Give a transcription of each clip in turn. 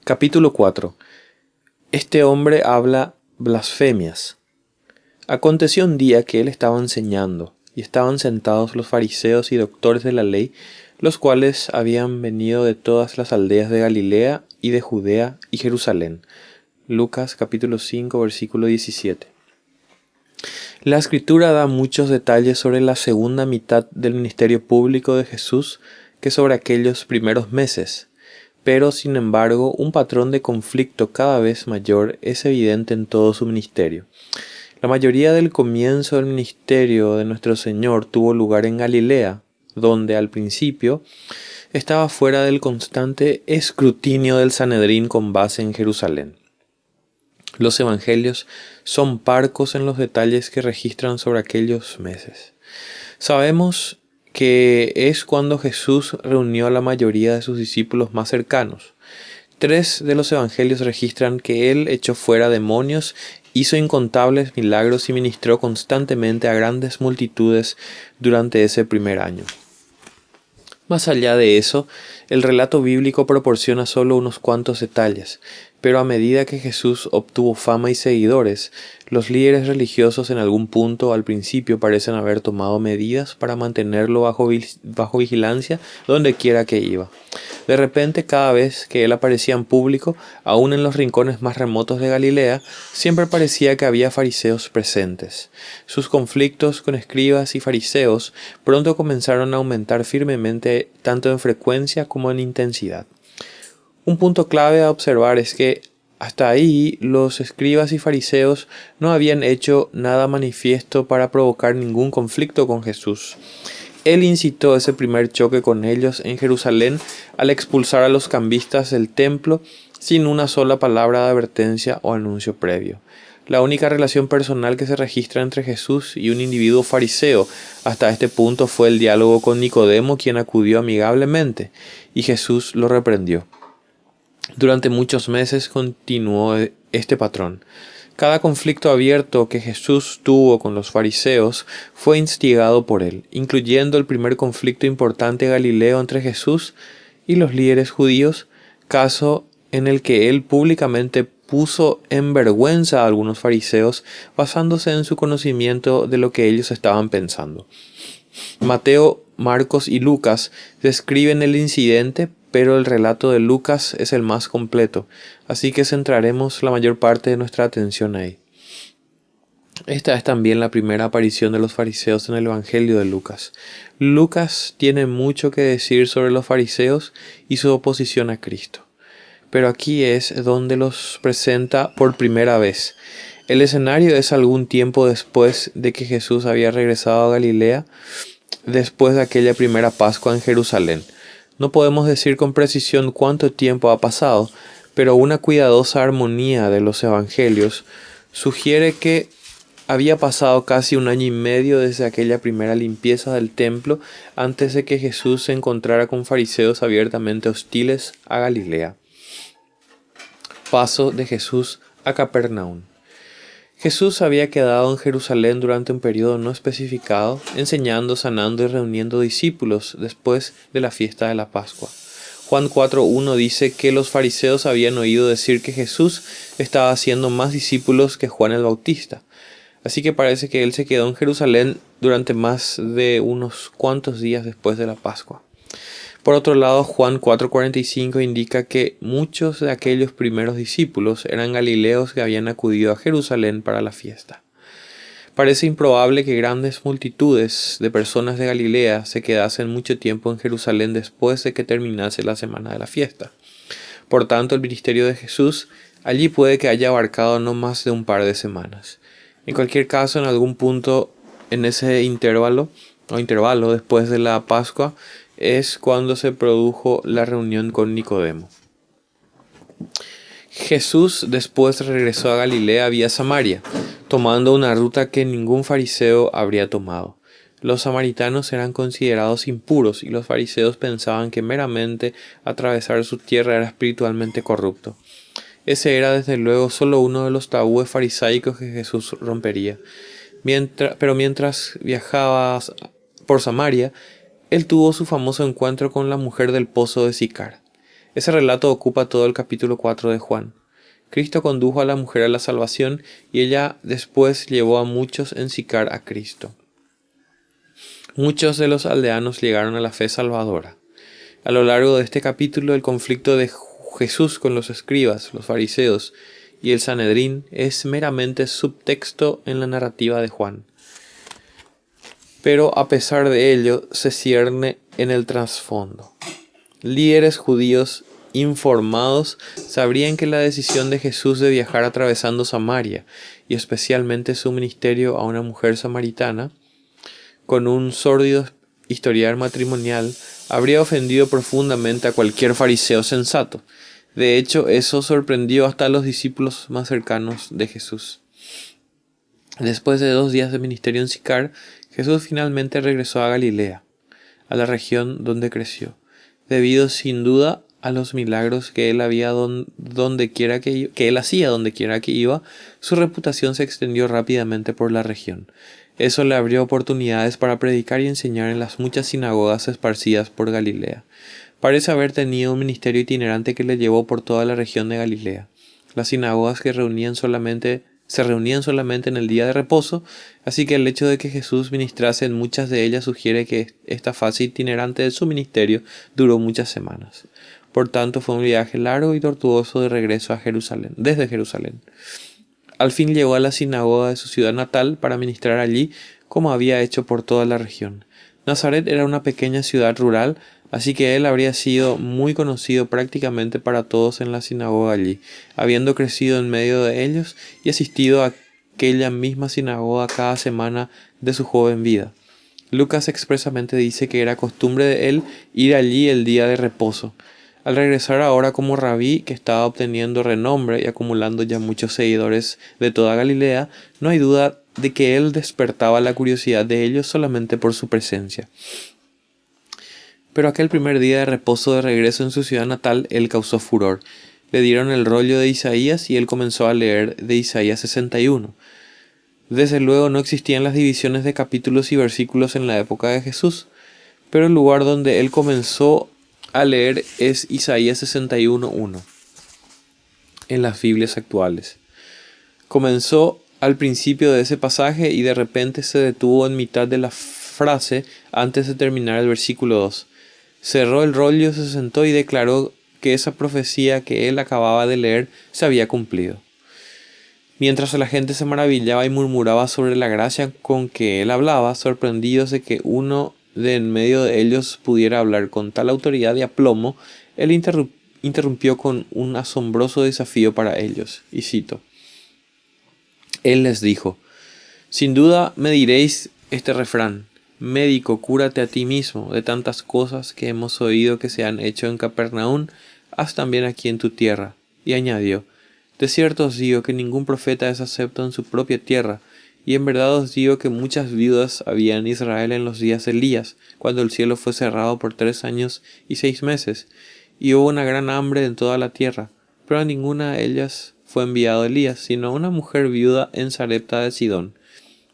Capítulo 4. Este hombre habla blasfemias. Aconteció un día que él estaba enseñando, y estaban sentados los fariseos y doctores de la ley, los cuales habían venido de todas las aldeas de Galilea y de Judea y Jerusalén. Lucas capítulo 5 versículo 17. La escritura da muchos detalles sobre la segunda mitad del ministerio público de Jesús que sobre aquellos primeros meses. Pero, sin embargo, un patrón de conflicto cada vez mayor es evidente en todo su ministerio. La mayoría del comienzo del ministerio de nuestro Señor tuvo lugar en Galilea, donde al principio estaba fuera del constante escrutinio del Sanedrín con base en Jerusalén. Los evangelios son parcos en los detalles que registran sobre aquellos meses. Sabemos que es cuando Jesús reunió a la mayoría de sus discípulos más cercanos. 3 de los evangelios registran que él echó fuera demonios, hizo incontables milagros y ministró constantemente a grandes multitudes durante ese primer año. Más allá de eso, el relato bíblico proporciona solo unos cuantos detalles, pero a medida que Jesús obtuvo fama y seguidores, los líderes religiosos en algún punto al principio parecen haber tomado medidas para mantenerlo bajo vigilancia donde quiera que iba. De repente, cada vez que él aparecía en público, aún en los rincones más remotos de Galilea, siempre parecía que había fariseos presentes. Sus conflictos con escribas y fariseos pronto comenzaron a aumentar firmemente tanto en frecuencia como en intensidad. Un punto clave a observar es que hasta ahí los escribas y fariseos no habían hecho nada manifiesto para provocar ningún conflicto con Jesús. Él incitó ese primer choque con ellos en Jerusalén al expulsar a los cambistas del templo sin una sola palabra de advertencia o anuncio previo. La única relación personal que se registra entre Jesús y un individuo fariseo hasta este punto fue el diálogo con Nicodemo, quien acudió amigablemente, y Jesús lo reprendió. Durante muchos meses continuó este patrón. Cada conflicto abierto que Jesús tuvo con los fariseos fue instigado por él, incluyendo el primer conflicto importante galileo entre Jesús y los líderes judíos, caso en el que él públicamente puso en vergüenza a algunos fariseos basándose en su conocimiento de lo que ellos estaban pensando. Mateo, Marcos y Lucas describen el incidente, pero el relato de Lucas es el más completo, así que centraremos la mayor parte de nuestra atención ahí. Esta es también la primera aparición de los fariseos en el Evangelio de Lucas. Lucas tiene mucho que decir sobre los fariseos y su oposición a Cristo, pero aquí es donde los presenta por primera vez. El escenario es algún tiempo después de que Jesús había regresado a Galilea, después de aquella primera Pascua en Jerusalén. No podemos decir con precisión cuánto tiempo ha pasado, pero una cuidadosa armonía de los evangelios sugiere que había pasado casi 1 año y medio desde aquella primera limpieza del templo antes de que Jesús se encontrara con fariseos abiertamente hostiles a Galilea. Paso de Jesús a Capernaum. Jesús había quedado en Jerusalén durante un periodo no especificado, enseñando, sanando y reuniendo discípulos después de la fiesta de la Pascua. Juan 4:1 dice que los fariseos habían oído decir que Jesús estaba haciendo más discípulos que Juan el Bautista. Así que parece que él se quedó en Jerusalén durante más de unos cuantos días después de la Pascua. Por otro lado, Juan 4:45 indica que muchos de aquellos primeros discípulos eran galileos que habían acudido a Jerusalén para la fiesta. Parece improbable que grandes multitudes de personas de Galilea se quedasen mucho tiempo en Jerusalén después de que terminase la semana de la fiesta. Por tanto, el ministerio de Jesús allí puede que haya abarcado no más de un par de semanas. En cualquier caso, en algún punto en ese intervalo después de la Pascua, es cuando se produjo la reunión con Nicodemo. Jesús después regresó a Galilea vía Samaria, tomando una ruta que ningún fariseo habría tomado. Los samaritanos eran considerados impuros y los fariseos pensaban que meramente atravesar su tierra era espiritualmente corrupto. Ese era desde luego solo uno de los tabúes farisaicos que Jesús rompería. Pero mientras viajaba por Samaria, él tuvo su famoso encuentro con la mujer del pozo de Sicar. Ese relato ocupa todo el capítulo 4 de Juan. Cristo condujo a la mujer a la salvación y ella después llevó a muchos en Sicar a Cristo. Muchos de los aldeanos llegaron a la fe salvadora. A lo largo de este capítulo, el conflicto de Jesús con los escribas, los fariseos y el Sanedrín es meramente subtexto en la narrativa de Juan. Pero a pesar de ello, se cierne en el trasfondo. Líderes judíos informados sabrían que la decisión de Jesús de viajar atravesando Samaria, y especialmente su ministerio a una mujer samaritana, con un sórdido historial matrimonial, habría ofendido profundamente a cualquier fariseo sensato. De hecho, eso sorprendió hasta a los discípulos más cercanos de Jesús. Después de 2 días de ministerio en Sicar, Jesús finalmente regresó a Galilea, a la región donde creció, debido sin duda a los milagros que él hacía donde quiera que iba. Su reputación se extendió rápidamente por la región. Eso le abrió oportunidades para predicar y enseñar en las muchas sinagogas esparcidas por Galilea. Parece haber tenido un ministerio itinerante que le llevó por toda la región de Galilea. Las sinagogas se reunían solamente en el día de reposo, así que el hecho de que Jesús ministrase en muchas de ellas sugiere que esta fase itinerante de su ministerio duró muchas semanas. Por tanto, fue un viaje largo y tortuoso de regreso a Jerusalén, desde Jerusalén. Al fin llegó a la sinagoga de su ciudad natal para ministrar allí, como había hecho por toda la región. Nazaret era una pequeña ciudad rural, así que él habría sido muy conocido prácticamente para todos en la sinagoga allí, habiendo crecido en medio de ellos y asistido a aquella misma sinagoga cada semana de su joven vida. Lucas expresamente dice que era costumbre de él ir allí el día de reposo. Al regresar ahora como rabí, que estaba obteniendo renombre y acumulando ya muchos seguidores de toda Galilea, no hay duda de que él despertaba la curiosidad de ellos solamente por su presencia. Pero aquel primer día de reposo de regreso en su ciudad natal, él causó furor. Le dieron el rollo de Isaías y él comenzó a leer de Isaías 61. Desde luego no existían las divisiones de capítulos y versículos en la época de Jesús, pero el lugar donde él comenzó a leer es Isaías 61:1 en las Biblias actuales. Comenzó al principio de ese pasaje y de repente se detuvo en mitad de la frase antes de terminar el versículo 2. Cerró el rollo, se sentó y declaró que esa profecía que él acababa de leer se había cumplido. Mientras la gente se maravillaba y murmuraba sobre la gracia con que él hablaba, sorprendidos de que uno de en medio de ellos pudiera hablar con tal autoridad y aplomo, él interrumpió con un asombroso desafío para ellos, y cito: Él les dijo: sin duda me diréis este refrán: médico, cúrate a ti mismo, de tantas cosas que hemos oído que se han hecho en Capernaum, haz también aquí en tu tierra. Y añadió: de cierto os digo que ningún profeta es acepto en su propia tierra, y en verdad os digo que muchas viudas había en Israel en los días de Elías, cuando el cielo fue cerrado por 3 años y 6 meses, y hubo una gran hambre en toda la tierra, pero a ninguna de ellas fue enviado Elías, sino a una mujer viuda en Sarepta de Sidón.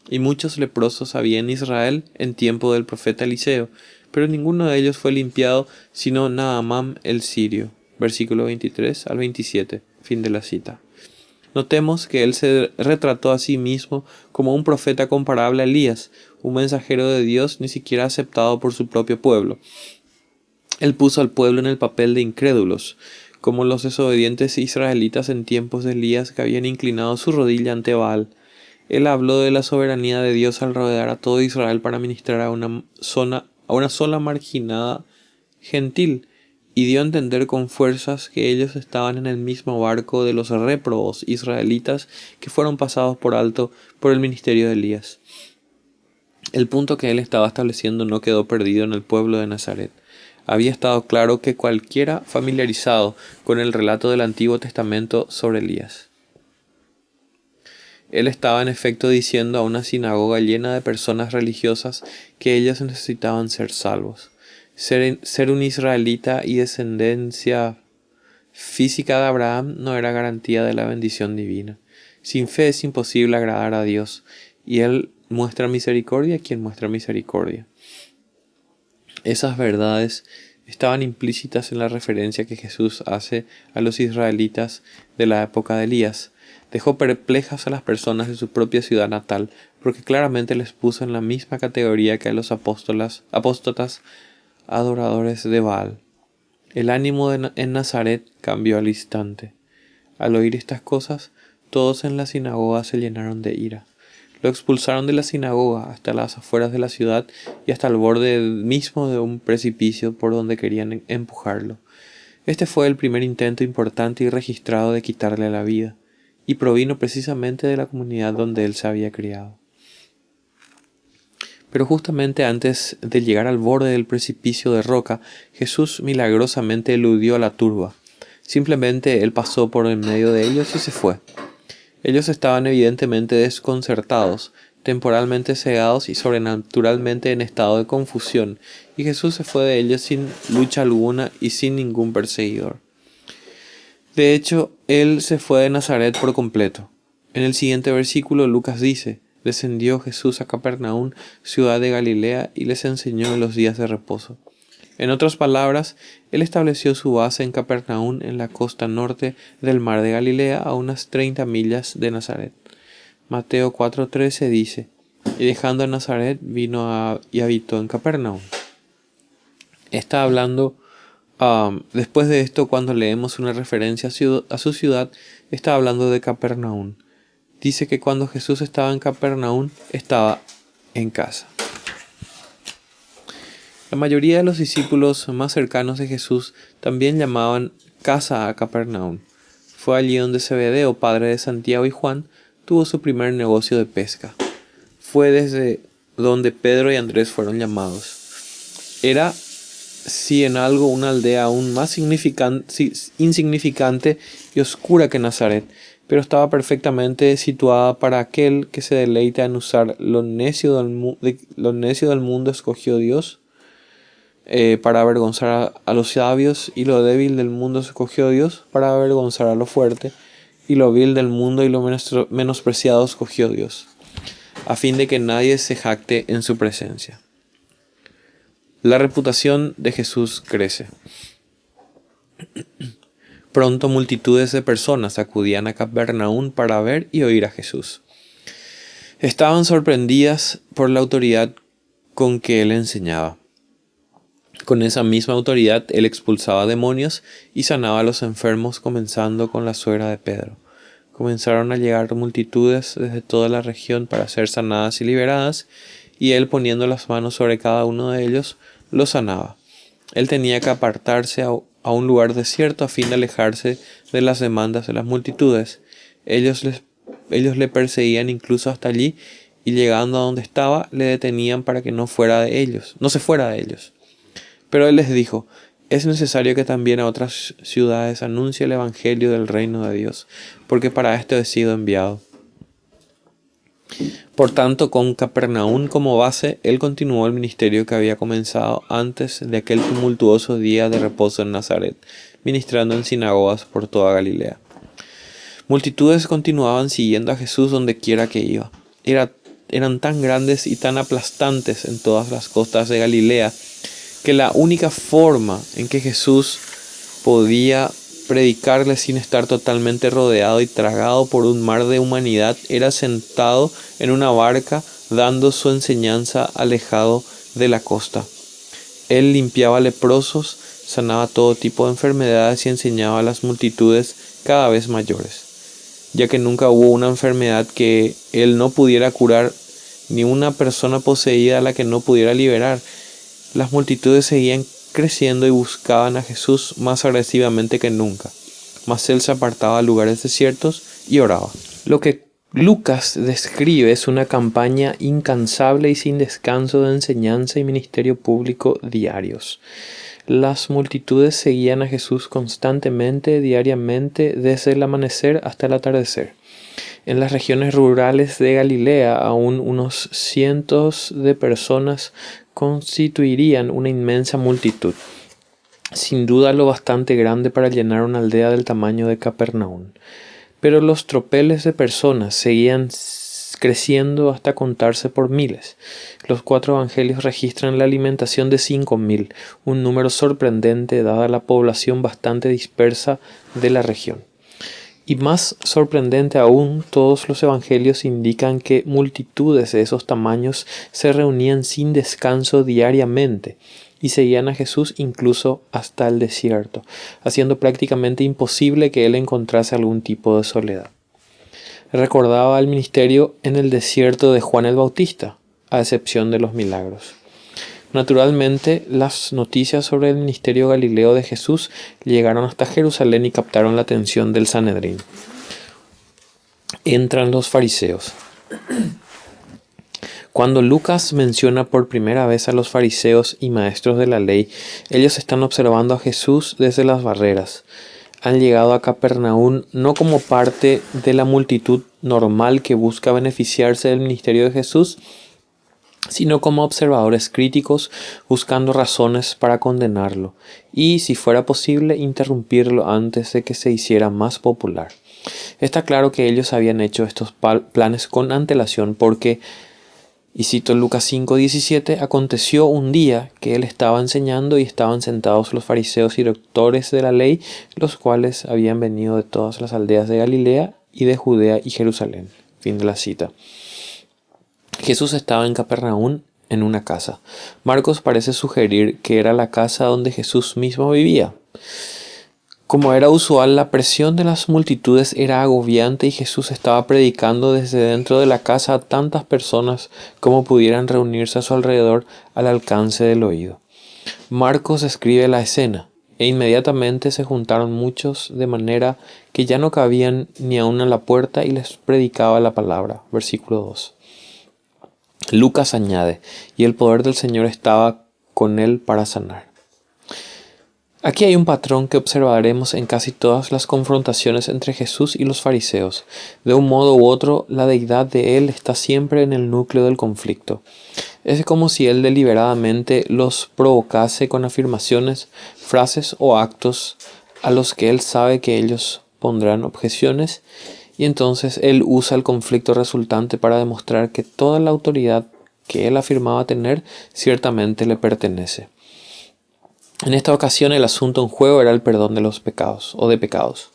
Y muchos leprosos había en Israel en tiempo del profeta Eliseo, pero ninguno de ellos fue limpiado, sino Naamán el sirio. Versículo 23 al 27, fin de la cita. Notemos que él se retrató a sí mismo como un profeta comparable a Elías, un mensajero de Dios ni siquiera aceptado por su propio pueblo. Él puso al pueblo en el papel de incrédulos, como los desobedientes israelitas en tiempos de Elías que habían inclinado su rodilla ante Baal. Él habló de la soberanía de Dios al rodear a todo Israel para ministrar a una sola marginada gentil, y dio a entender con fuerzas que ellos estaban en el mismo barco de los réprobos israelitas que fueron pasados por alto por el ministerio de Elías. El punto que él estaba estableciendo no quedó perdido en el pueblo de Nazaret. Había estado claro que cualquiera familiarizado con el relato del Antiguo Testamento sobre Elías. Él estaba en efecto diciendo a una sinagoga llena de personas religiosas que ellos necesitaban ser salvos. Ser un israelita y descendencia física de Abraham no era garantía de la bendición divina. Sin fe es imposible agradar a Dios, y Él muestra misericordia a quien muestra misericordia. Esas verdades estaban implícitas en la referencia que Jesús hace a los israelitas de la época de Elías. Dejó perplejas a las personas de su propia ciudad natal, porque claramente les puso en la misma categoría que a los apóstatas adoradores de Baal. El ánimo en Nazaret cambió al instante. Al oír estas cosas, todos en la sinagoga se llenaron de ira. Lo expulsaron de la sinagoga hasta las afueras de la ciudad y hasta el borde mismo de un precipicio por donde querían empujarlo. Este fue el primer intento importante y registrado de quitarle la vida, y provino precisamente de la comunidad donde él se había criado. Pero justamente antes de llegar al borde del precipicio de roca, Jesús milagrosamente eludió a la turba. Simplemente él pasó por en medio de ellos y se fue. Ellos estaban evidentemente desconcertados, temporalmente cegados y sobrenaturalmente en estado de confusión, y Jesús se fue de ellos sin lucha alguna y sin ningún perseguidor. De hecho, él se fue de Nazaret por completo. En el siguiente versículo Lucas dice: descendió Jesús a Capernaum, ciudad de Galilea, y les enseñó en los días de reposo. En otras palabras, él estableció su base en Capernaum, en la costa norte del mar de Galilea, a unas 30 millas de Nazaret. Mateo 4:13 dice: y dejando a Nazaret vino y habitó en Capernaum. Está hablando, después de esto, cuando leemos una referencia a su ciudad, está hablando de Capernaum. Dice que cuando Jesús estaba en Capernaum, estaba en casa. La mayoría de los discípulos más cercanos de Jesús también llamaban casa a Capernaum. Fue allí donde Zebedeo, padre de Santiago y Juan, tuvo su primer negocio de pesca. Fue desde donde Pedro y Andrés fueron llamados. Era, si en algo, una aldea aún más insignificante y oscura que Nazaret, pero estaba perfectamente situada para aquel que se deleita en usar lo necio del mundo escogió Dios para avergonzar a los sabios, y lo débil del mundo escogió Dios para avergonzar a lo fuerte, y lo vil del mundo y lo menospreciado escogió Dios, a fin de que nadie se jacte en su presencia. La reputación de Jesús crece. Pronto multitudes de personas acudían a Capernaum para ver y oír a Jesús. Estaban sorprendidas por la autoridad con que él enseñaba. Con esa misma autoridad él expulsaba demonios y sanaba a los enfermos, comenzando con la suegra de Pedro. Comenzaron a llegar multitudes desde toda la región para ser sanadas y liberadas, y él, poniendo las manos sobre cada uno de ellos, los sanaba. Él tenía que apartarse a un lugar desierto a fin de alejarse de las demandas de las multitudes. Ellos le perseguían incluso hasta allí, y llegando a donde estaba, le detenían para que no se fuera de ellos. Pero él les dijo: es necesario que también a otras ciudades anuncie el evangelio del reino de Dios, porque para esto he sido enviado. Por tanto, con Capernaum como base, él continuó el ministerio que había comenzado antes de aquel tumultuoso día de reposo en Nazaret, ministrando en sinagogas por toda Galilea. Multitudes continuaban siguiendo a Jesús donde quiera que iba. Eran tan grandes y tan aplastantes en todas las costas de Galilea, que la única forma en que Jesús podía predicarle sin estar totalmente rodeado y tragado por un mar de humanidad era sentado en una barca, dando su enseñanza alejado de la costa. Él limpiaba leprosos, sanaba todo tipo de enfermedades y enseñaba a las multitudes cada vez mayores, ya que nunca hubo una enfermedad que él no pudiera curar, ni una persona poseída a la que no pudiera liberar. Las multitudes seguían creciendo y buscaban a Jesús más agresivamente que nunca, mas él se apartaba a lugares desiertos y oraba. Lo que Lucas describe es una campaña incansable y sin descanso de enseñanza y ministerio público diarios. Las multitudes seguían a Jesús constantemente, diariamente, desde el amanecer hasta el atardecer. En las regiones rurales de Galilea, aún unos cientos de personas constituirían una inmensa multitud, sin duda lo bastante grande para llenar una aldea del tamaño de Capernaum. Pero los tropeles de personas seguían creciendo hasta contarse por miles. Los 4 evangelios registran la alimentación de 5.000, un número sorprendente dada la población bastante dispersa de la región. Y más sorprendente aún, todos los evangelios indican que multitudes de esos tamaños se reunían sin descanso diariamente y seguían a Jesús incluso hasta el desierto, haciendo prácticamente imposible que él encontrase algún tipo de soledad. Recordaba el ministerio en el desierto de Juan el Bautista, a excepción de los milagros. Naturalmente, las noticias sobre el ministerio galileo de Jesús llegaron hasta Jerusalén y captaron la atención del Sanedrín. Entran los fariseos. Cuando Lucas menciona por primera vez a los fariseos y maestros de la ley, ellos están observando a Jesús desde las barreras. Han llegado a Capernaum no como parte de la multitud normal que busca beneficiarse del ministerio de Jesús, sino como observadores críticos buscando razones para condenarlo y, si fuera posible, interrumpirlo antes de que se hiciera más popular. Está claro que ellos habían hecho estos planes con antelación porque, y cito Lucas 5:17, aconteció un día que él estaba enseñando y estaban sentados los fariseos y doctores de la ley, los cuales habían venido de todas las aldeas de Galilea y de Judea y Jerusalén. Fin de la cita. Jesús estaba en Capernaum en una casa. Marcos parece sugerir que era la casa donde Jesús mismo vivía. Como era usual, la presión de las multitudes era agobiante y Jesús estaba predicando desde dentro de la casa a tantas personas como pudieran reunirse a su alrededor al alcance del oído. Marcos describe la escena, e inmediatamente se juntaron muchos de manera que ya no cabían ni aun a la puerta y les predicaba la palabra. Versículo 2. Lucas añade, y el poder del Señor estaba con él para sanar. Aquí hay un patrón que observaremos en casi todas las confrontaciones entre Jesús y los fariseos. De un modo u otro, la deidad de él está siempre en el núcleo del conflicto. Es como si él deliberadamente los provocase con afirmaciones, frases o actos a los que él sabe que ellos pondrán objeciones, y entonces él usa el conflicto resultante para demostrar que toda la autoridad que él afirmaba tener ciertamente le pertenece. En esta ocasión el asunto en juego era el perdón de los pecados o de pecados.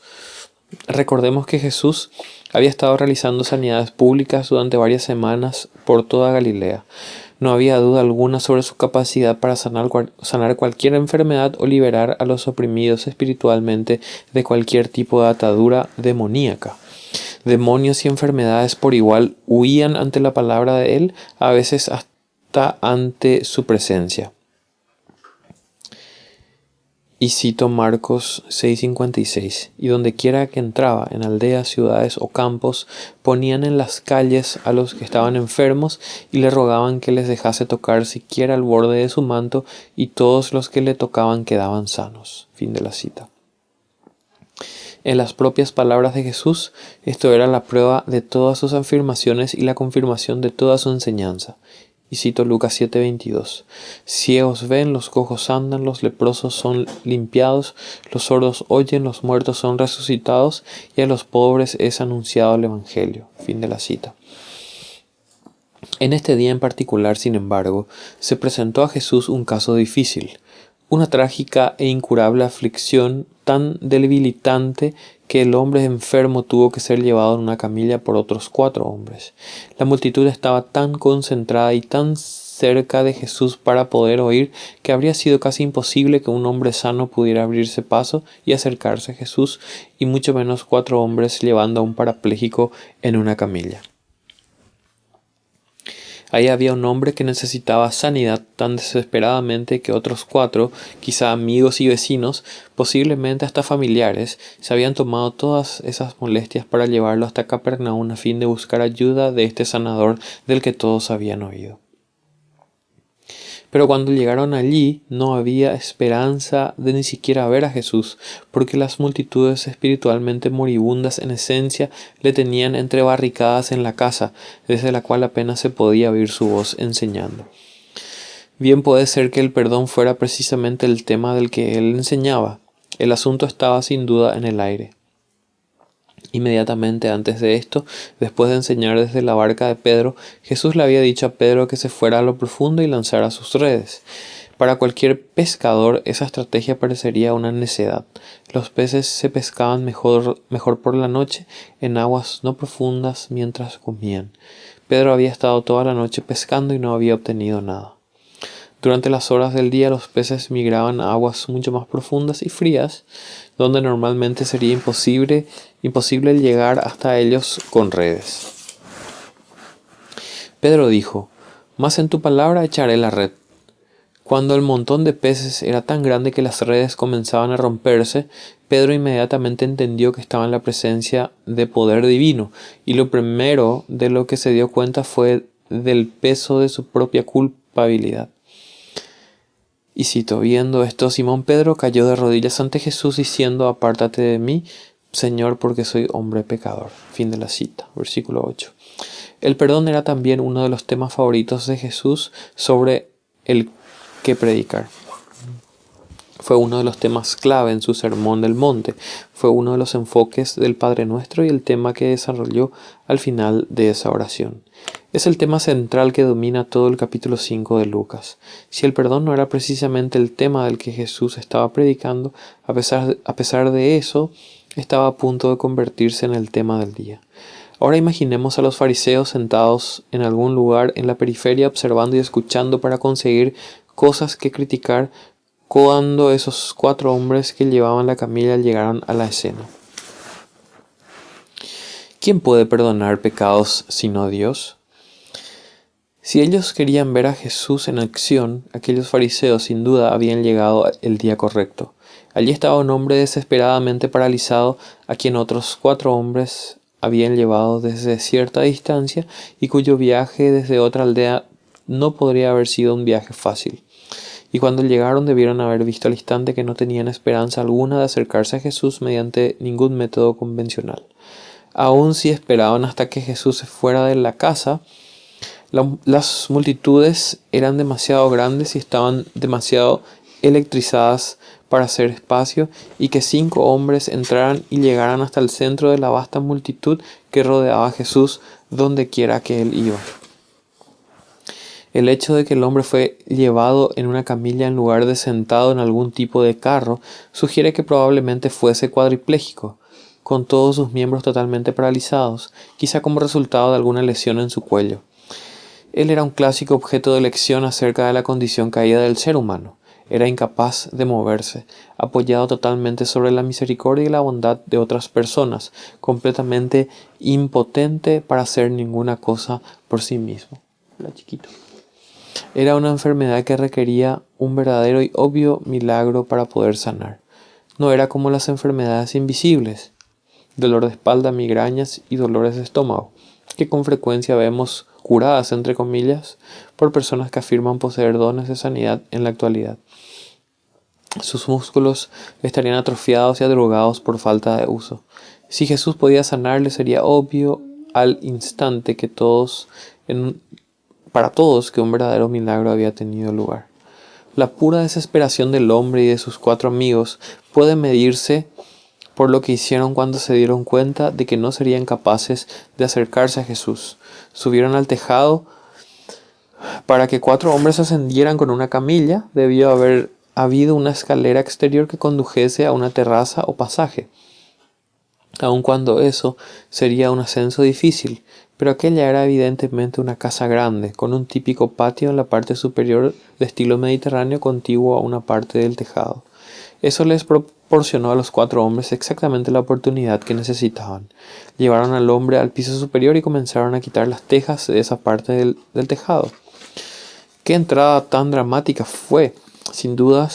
Recordemos que Jesús había estado realizando sanidades públicas durante varias semanas por toda Galilea. No había duda alguna sobre su capacidad para sanar cualquier enfermedad o liberar a los oprimidos espiritualmente de cualquier tipo de atadura demoníaca. Demonios y enfermedades por igual huían ante la palabra de él, a veces hasta ante su presencia. Y cito Marcos 6:56, y donde quiera que entraba, en aldeas, ciudades o campos, ponían en las calles a los que estaban enfermos y le rogaban que les dejase tocar siquiera el borde de su manto, y todos los que le tocaban quedaban sanos. Fin de la cita. En las propias palabras de Jesús, esto era la prueba de todas sus afirmaciones y la confirmación de toda su enseñanza. Y cito Lucas 7:22. Ciegos ven, los cojos andan, los leprosos son limpiados, los sordos oyen, los muertos son resucitados, y a los pobres es anunciado el Evangelio. Fin de la cita. En este día en particular, sin embargo, se presentó a Jesús un caso difícil, una trágica e incurable aflicción tan debilitante que el hombre enfermo tuvo que ser llevado en una camilla por otros 4 hombres. La multitud estaba tan concentrada y tan cerca de Jesús para poder oír que habría sido casi imposible que un hombre sano pudiera abrirse paso y acercarse a Jesús, y mucho menos 4 hombres llevando a un parapléjico en una camilla. Ahí había un hombre que necesitaba sanidad tan desesperadamente que otros 4, quizá amigos y vecinos, posiblemente hasta familiares, se habían tomado todas esas molestias para llevarlo hasta Capernaum a fin de buscar ayuda de este sanador del que todos habían oído. Pero cuando llegaron allí no había esperanza de ni siquiera ver a Jesús, porque las multitudes espiritualmente moribundas en esencia le tenían entre barricadas en la casa, desde la cual apenas se podía oír su voz enseñando. Bien puede ser que el perdón fuera precisamente el tema del que él enseñaba. El asunto estaba sin duda en el aire. Inmediatamente antes de esto, después de enseñar desde la barca de Pedro, Jesús le había dicho a Pedro que se fuera a lo profundo y lanzara sus redes. Para cualquier pescador esa estrategia parecería una necedad. Los peces se pescaban mejor por la noche en aguas no profundas mientras comían. Pedro había estado toda la noche pescando y no había obtenido nada. Durante las horas del día los peces migraban a aguas mucho más profundas y frías, donde normalmente sería imposible llegar hasta ellos con redes. Pedro dijo: «Mas en tu palabra echaré la red». Cuando el montón de peces era tan grande que las redes comenzaban a romperse, Pedro inmediatamente entendió que estaba en la presencia de poder divino, y lo primero de lo que se dio cuenta fue del peso de su propia culpabilidad. Y cito: «Viendo esto, Simón Pedro cayó de rodillas ante Jesús diciendo: Apártate de mí, Señor, porque soy hombre pecador». Fin de la cita. Versículo 8. El perdón era también uno de los temas favoritos de Jesús sobre el que predicar. Fue uno de los temas clave en su Sermón del Monte. Fue uno de los enfoques del Padre Nuestro y el tema que desarrolló al final de esa oración. Es el tema central que domina todo el capítulo 5 de Lucas. Si el perdón no era precisamente el tema del que Jesús estaba predicando, a pesar de eso, estaba a punto de convertirse en el tema del día. Ahora imaginemos a los fariseos sentados en algún lugar en la periferia observando y escuchando para conseguir cosas que criticar cuando esos 4 hombres que llevaban la camilla llegaron a la escena. ¿Quién puede perdonar pecados sino Dios? Si ellos querían ver a Jesús en acción, aquellos fariseos sin duda habían llegado el día correcto. Allí estaba un hombre desesperadamente paralizado, a quien otros 4 hombres habían llevado desde cierta distancia y cuyo viaje desde otra aldea no podría haber sido un viaje fácil. Y cuando llegaron debieron haber visto al instante que no tenían esperanza alguna de acercarse a Jesús mediante ningún método convencional. Aun si esperaban hasta que Jesús se fuera de la casa, las multitudes eran demasiado grandes y estaban demasiado electrizadas para hacer espacio y que 5 hombres entraran y llegaran hasta el centro de la vasta multitud que rodeaba a Jesús donde quiera que él iba. El hecho de que el hombre fue llevado en una camilla en lugar de sentado en algún tipo de carro sugiere que probablemente fuese cuadripléjico, con todos sus miembros totalmente paralizados, quizá como resultado de alguna lesión en su cuello. Él era un clásico objeto de lección acerca de la condición caída del ser humano. Era incapaz de moverse, apoyado totalmente sobre la misericordia y la bondad de otras personas, completamente impotente para hacer ninguna cosa por sí mismo. Hola, chiquito. Era una enfermedad que requería un verdadero y obvio milagro para poder sanar. No era como las enfermedades invisibles, dolor de espalda, migrañas y dolores de estómago, que con frecuencia vemos curadas, entre comillas, por personas que afirman poseer dones de sanidad en la actualidad. Sus músculos estarían atrofiados y adrogados por falta de uso. Si Jesús podía sanarle, sería obvio al instante que para todos que un verdadero milagro había tenido lugar. La pura desesperación del hombre y de sus 4 amigos puede medirse por lo que hicieron cuando se dieron cuenta de que no serían capaces de acercarse a Jesús. Subieron al tejado. Para que 4 hombres ascendieran con una camilla, debió haber habido una escalera exterior que condujese a una terraza o pasaje, aun cuando eso sería un ascenso difícil, pero aquella era evidentemente una casa grande, con un típico patio en la parte superior de estilo mediterráneo contiguo a una parte del tejado. Eso les proporcionó a los 4 hombres exactamente la oportunidad que necesitaban. Llevaron al hombre al piso superior y comenzaron a quitar las tejas de esa parte del tejado. ¡Qué entrada tan dramática fue! Sin duda,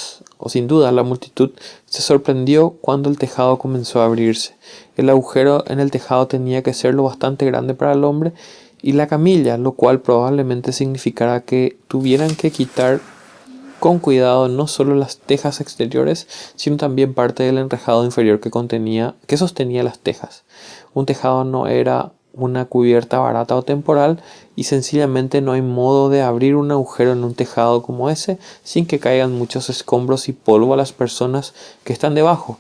la multitud se sorprendió cuando el tejado comenzó a abrirse. El agujero en el tejado tenía que ser lo bastante grande para el hombre y la camilla, lo cual probablemente significara que tuvieran que quitar con cuidado no solo las tejas exteriores, sino también parte del enrejado inferior que sostenía las tejas. Un tejado no era una cubierta barata o temporal, y sencillamente no hay modo de abrir un agujero en un tejado como ese sin que caigan muchos escombros y polvo a las personas que están debajo.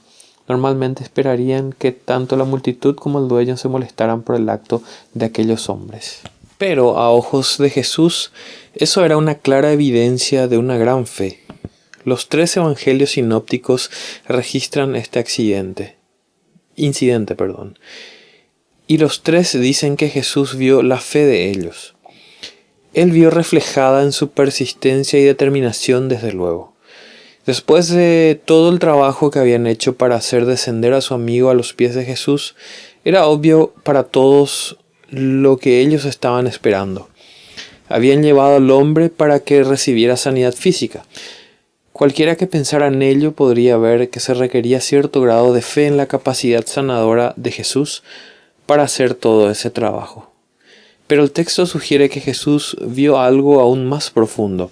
Normalmente esperarían que tanto la multitud como el dueño se molestaran por el acto de aquellos hombres. Pero a ojos de Jesús, eso era una clara evidencia de una gran fe. Los 3 evangelios sinópticos registran este incidente, y los 3 dicen que Jesús vio la fe de ellos. Él vio reflejada en su persistencia y determinación, desde luego. Después de todo el trabajo que habían hecho para hacer descender a su amigo a los pies de Jesús, era obvio para todos lo que ellos estaban esperando. Habían llevado al hombre para que recibiera sanidad física. Cualquiera que pensara en ello podría ver que se requería cierto grado de fe en la capacidad sanadora de Jesús para hacer todo ese trabajo. Pero el texto sugiere que Jesús vio algo aún más profundo.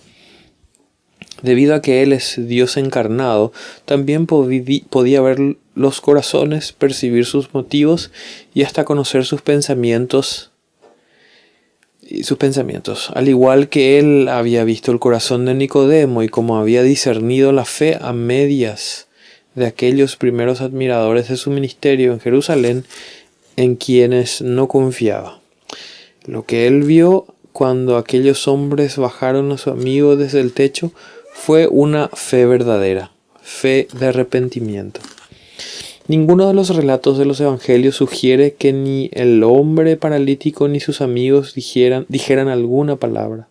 Debido a que Él es Dios encarnado, también podía ver los corazones, percibir sus motivos y hasta conocer sus pensamientos. Al igual que Él había visto el corazón de Nicodemo y como había discernido la fe a medias de aquellos primeros admiradores de su ministerio en Jerusalén, en quienes no confiaba. Lo que Él vio cuando aquellos hombres bajaron a su amigo desde el techo fue una fe verdadera, fe de arrepentimiento. Ninguno de los relatos de los evangelios sugiere que ni el hombre paralítico ni sus amigos dijeran alguna palabra.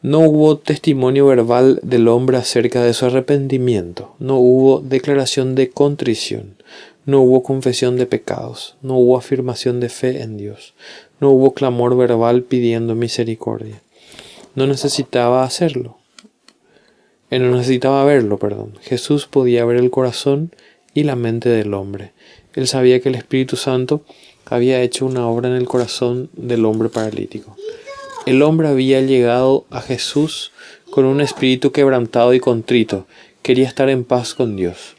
No hubo testimonio verbal del hombre acerca de su arrepentimiento, no hubo declaración de contrición, no hubo confesión de pecados, no hubo afirmación de fe en Dios, no hubo clamor verbal pidiendo misericordia. No necesitaba verlo. Jesús podía ver el corazón y la mente del hombre. Él sabía que el Espíritu Santo había hecho una obra en el corazón del hombre paralítico. El hombre había llegado a Jesús con un espíritu quebrantado y contrito. Quería estar en paz con Dios.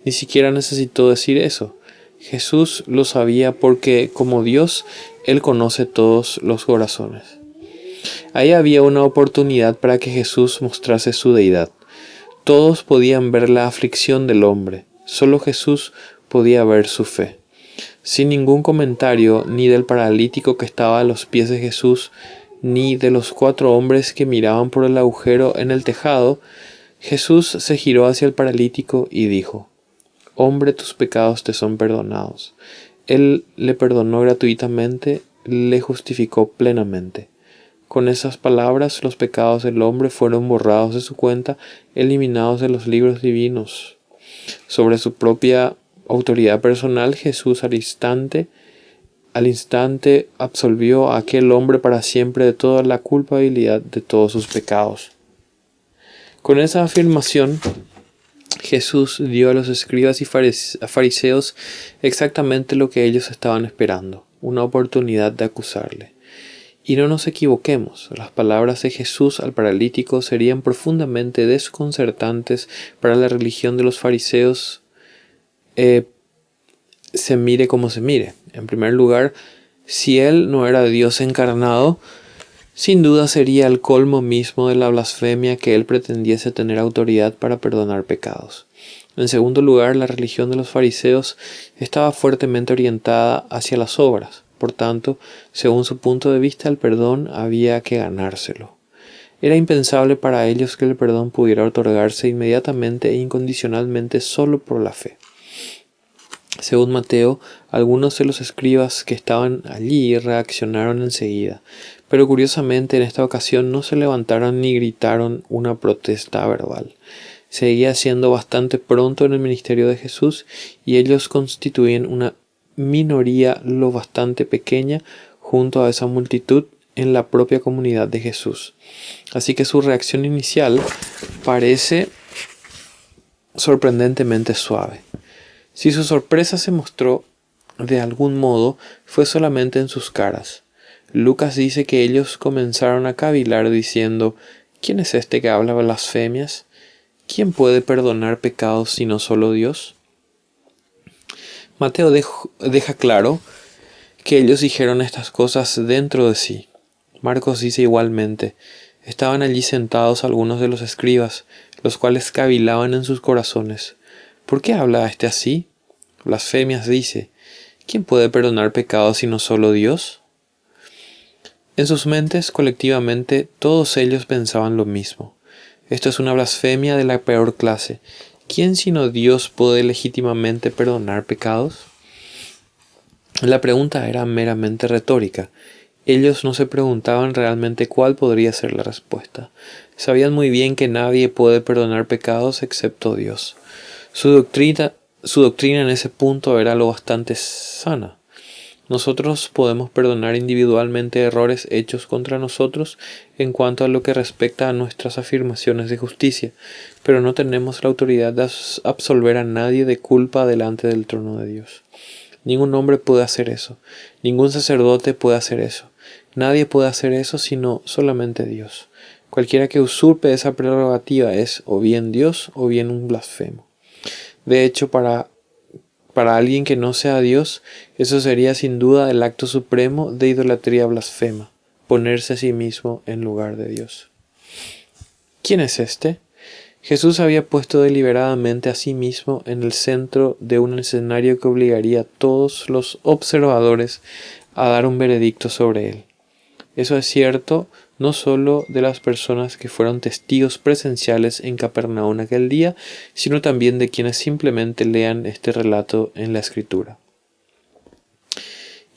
Ni siquiera necesitó decir eso. Jesús lo sabía porque, como Dios, Él conoce todos los corazones. Ahí había una oportunidad para que Jesús mostrase su deidad. Todos podían ver la aflicción del hombre. Solo Jesús podía ver su fe. Sin ningún comentario, ni del paralítico que estaba a los pies de Jesús, ni de los 4 hombres que miraban por el agujero en el tejado, Jesús se giró hacia el paralítico y dijo: «Hombre, tus pecados te son perdonados». Él le perdonó gratuitamente, le justificó plenamente. Con esas palabras, los pecados del hombre fueron borrados de su cuenta, eliminados de los libros divinos. Sobre su propia autoridad personal, Jesús al instante absolvió a aquel hombre para siempre de toda la culpabilidad de todos sus pecados. Con esa afirmación, Jesús dio a los escribas y fariseos exactamente lo que ellos estaban esperando, una oportunidad de acusarle. Y no nos equivoquemos, las palabras de Jesús al paralítico serían profundamente desconcertantes para la religión de los fariseos, se mire como se mire. En primer lugar, si Él no era Dios encarnado, sin duda sería el colmo mismo de la blasfemia que Él pretendiese tener autoridad para perdonar pecados. En segundo lugar, la religión de los fariseos estaba fuertemente orientada hacia las obras. Por tanto, según su punto de vista, el perdón había que ganárselo. Era impensable para ellos que el perdón pudiera otorgarse inmediatamente e incondicionalmente solo por la fe. Según Mateo, algunos de los escribas que estaban allí reaccionaron enseguida, pero curiosamente en esta ocasión no se levantaron ni gritaron una protesta verbal. Seguía siendo bastante pronto en el ministerio de Jesús y ellos constituían una minoría lo bastante pequeña junto a esa multitud en la propia comunidad de Jesús. Así que su reacción inicial parece sorprendentemente suave. Si su sorpresa se mostró de algún modo, fue solamente en sus caras. Lucas dice que ellos comenzaron a cavilar diciendo: ¿Quién es este que habla blasfemias? ¿Quién puede perdonar pecados sino solo Dios? Mateo deja claro que ellos dijeron estas cosas dentro de sí. Marcos dice igualmente: estaban allí sentados algunos de los escribas, los cuales cavilaban en sus corazones. ¿Por qué habla este así? Blasfemias dice. ¿Quién puede perdonar pecados sino solo Dios? En sus mentes, colectivamente, todos ellos pensaban lo mismo. Esto es una blasfemia de la peor clase. ¿Quién sino Dios puede legítimamente perdonar pecados? La pregunta era meramente retórica. Ellos no se preguntaban realmente cuál podría ser la respuesta. Sabían muy bien que nadie puede perdonar pecados excepto Dios. Su doctrina en ese punto era lo bastante sana. Nosotros podemos perdonar individualmente errores hechos contra nosotros en cuanto a lo que respecta a nuestras afirmaciones de justicia, pero no tenemos la autoridad de absolver a nadie de culpa delante del trono de Dios. Ningún hombre puede hacer eso, ningún sacerdote puede hacer eso, nadie puede hacer eso sino solamente Dios. Cualquiera que usurpe esa prerrogativa es o bien Dios o bien un blasfemo. De hecho, para alguien que no sea Dios, eso sería sin duda el acto supremo de idolatría blasfema, ponerse a sí mismo en lugar de Dios. ¿Quién es este? Jesús había puesto deliberadamente a sí mismo en el centro de un escenario que obligaría a todos los observadores a dar un veredicto sobre él. Eso es cierto no solo de las personas que fueron testigos presenciales en Capernaum aquel día, sino también de quienes simplemente lean este relato en la Escritura.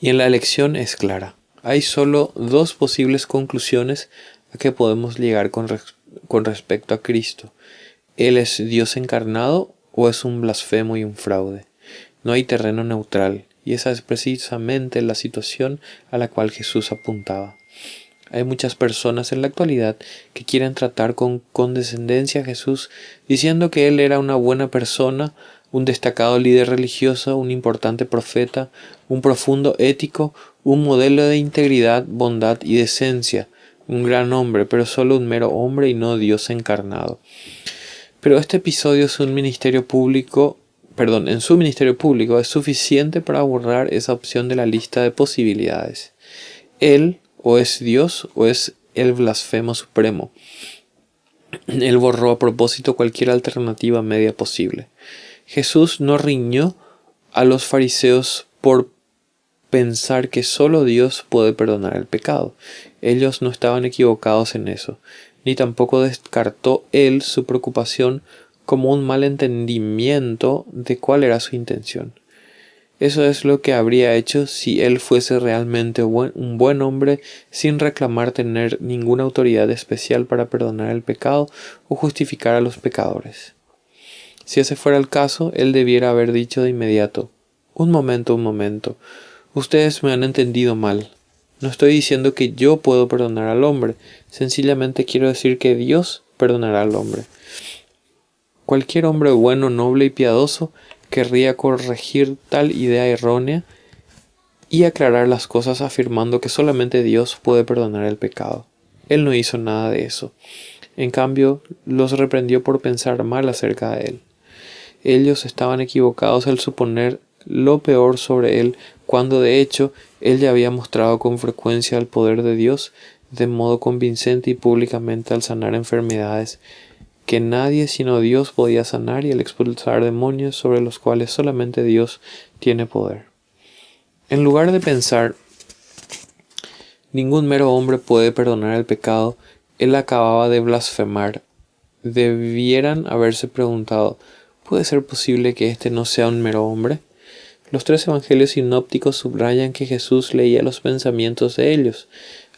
Y en la elección es clara. Hay solo dos posibles conclusiones a que podemos llegar con respecto a Cristo. ¿Él es Dios encarnado o es un blasfemo y un fraude? No hay terreno neutral, y esa es precisamente la situación a la cual Jesús apuntaba. Hay muchas personas en la actualidad que quieren tratar con condescendencia a Jesús, diciendo que Él era una buena persona, un destacado líder religioso, un importante profeta, un profundo ético, un modelo de integridad, bondad y decencia, un gran hombre, pero solo un mero hombre y no Dios encarnado. Pero este episodio en su ministerio público es suficiente para borrar esa opción de la lista de posibilidades. Él o es Dios o es el blasfemo supremo. Él borró a propósito cualquier alternativa media posible. Jesús no riñó a los fariseos por pensar que solo Dios puede perdonar el pecado. Ellos no estaban equivocados en eso, ni tampoco descartó él su preocupación como un malentendimiento de cuál era su intención. Eso es lo que habría hecho si él fuese realmente un buen hombre sin reclamar tener ninguna autoridad especial para perdonar el pecado o justificar a los pecadores. Si ese fuera el caso, él debiera haber dicho de inmediato: un momento, ustedes me han entendido mal. No estoy diciendo que yo puedo perdonar al hombre, sencillamente quiero decir que Dios perdonará al hombre. Cualquier hombre bueno, noble y piadoso querría corregir tal idea errónea y aclarar las cosas afirmando que solamente Dios puede perdonar el pecado. Él no hizo nada de eso. En cambio, los reprendió por pensar mal acerca de él. Ellos estaban equivocados al suponer lo peor sobre él, cuando de hecho él ya había mostrado con frecuencia el poder de Dios de modo convincente y públicamente al sanar enfermedades que nadie sino Dios podía sanar y al expulsar demonios sobre los cuales solamente Dios tiene poder. En lugar de pensar, ningún mero hombre puede perdonar el pecado, él acababa de blasfemar. Debieran haberse preguntado, ¿puede ser posible que este no sea un mero hombre? Los tres evangelios sinópticos subrayan que Jesús leía los pensamientos de ellos.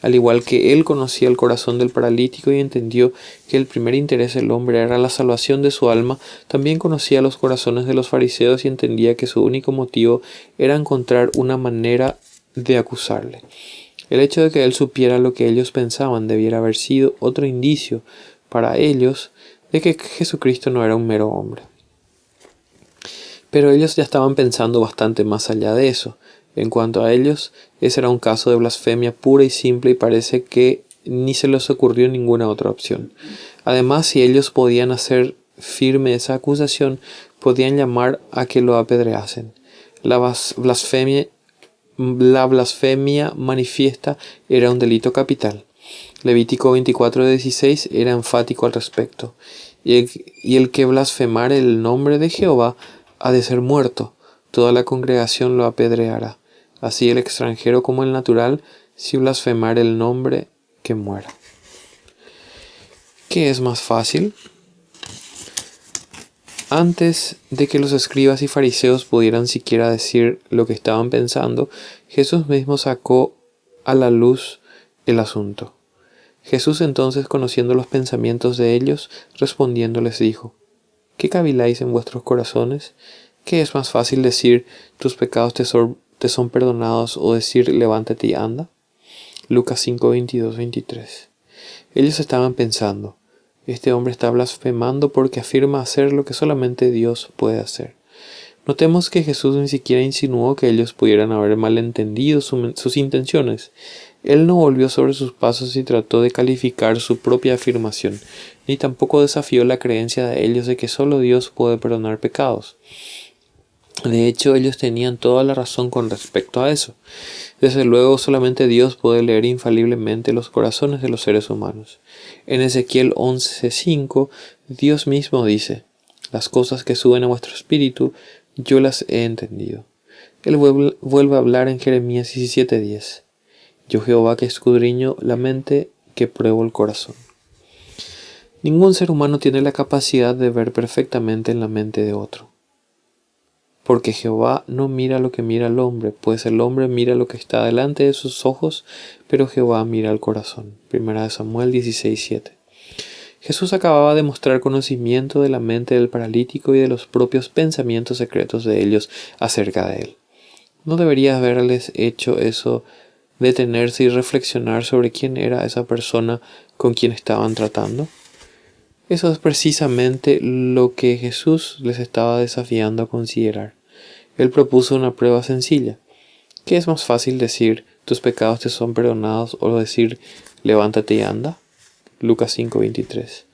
Al igual que él conocía el corazón del paralítico y entendió que el primer interés del hombre era la salvación de su alma, también conocía los corazones de los fariseos y entendía que su único motivo era encontrar una manera de acusarle. El hecho de que él supiera lo que ellos pensaban debiera haber sido otro indicio para ellos de que Jesucristo no era un mero hombre. Pero ellos ya estaban pensando bastante más allá de eso. En cuanto a ellos, ese era un caso de blasfemia pura y simple y parece que ni se les ocurrió ninguna otra opción. Además, si ellos podían hacer firme esa acusación, podían llamar a que lo apedreasen. La blasfemia manifiesta era un delito capital. Levítico 24:16 era enfático al respecto. y el que blasfemare el nombre de Jehová ha de ser muerto. Toda la congregación lo apedreará. Así el extranjero como el natural, si blasfemare el nombre, que muera. ¿Qué es más fácil? Antes de que los escribas y fariseos pudieran siquiera decir lo que estaban pensando, Jesús mismo sacó a la luz el asunto. Jesús entonces, conociendo los pensamientos de ellos, respondiendo les dijo: ¿Qué caviláis en vuestros corazones? ¿Qué es más fácil decir, tus pecados te son perdonados, o decir, levántate y anda? Lucas 5, 22, 23. Ellos estaban pensando: este hombre está blasfemando porque afirma hacer lo que solamente Dios puede hacer. Notemos que Jesús ni siquiera insinuó que ellos pudieran haber malentendido sus intenciones. Él no volvió sobre sus pasos y trató de calificar su propia afirmación, ni tampoco desafió la creencia de ellos de que solo Dios puede perdonar pecados. De hecho, ellos tenían toda la razón con respecto a eso. Desde luego, solamente Dios puede leer infaliblemente los corazones de los seres humanos. En Ezequiel 11:5, Dios mismo dice: las cosas que suben a vuestro espíritu, yo las he entendido. Él vuelve a hablar en Jeremías 17:10: yo Jehová, que escudriño la mente, que pruebo el corazón. Ningún ser humano tiene la capacidad de ver perfectamente en la mente de otro. Porque Jehová no mira lo que mira el hombre, pues el hombre mira lo que está delante de sus ojos, pero Jehová mira el corazón. 1 Samuel 16:7. Jesús acababa de mostrar conocimiento de la mente del paralítico y de los propios pensamientos secretos de ellos acerca de él. ¿No debería haberles hecho eso detenerse y reflexionar sobre quién era esa persona con quien estaban tratando? Eso es precisamente lo que Jesús les estaba desafiando a considerar. Él propuso una prueba sencilla. ¿Qué es más fácil decir, tus pecados te son perdonados, o decir, levántate y anda? Lucas 5:23.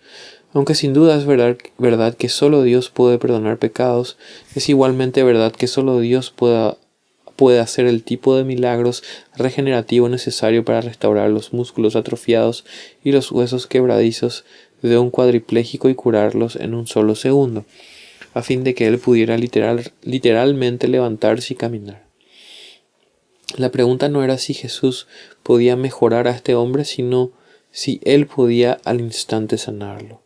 Aunque sin duda es verdad que solo Dios puede perdonar pecados, es igualmente verdad que solo Dios puede hacer el tipo de milagros regenerativo necesario para restaurar los músculos atrofiados y los huesos quebradizos de un cuadripléjico y curarlos en un solo segundo, a fin de que él pudiera literalmente levantarse y caminar. La pregunta no era si Jesús podía mejorar a este hombre, sino si él podía al instante sanarlo.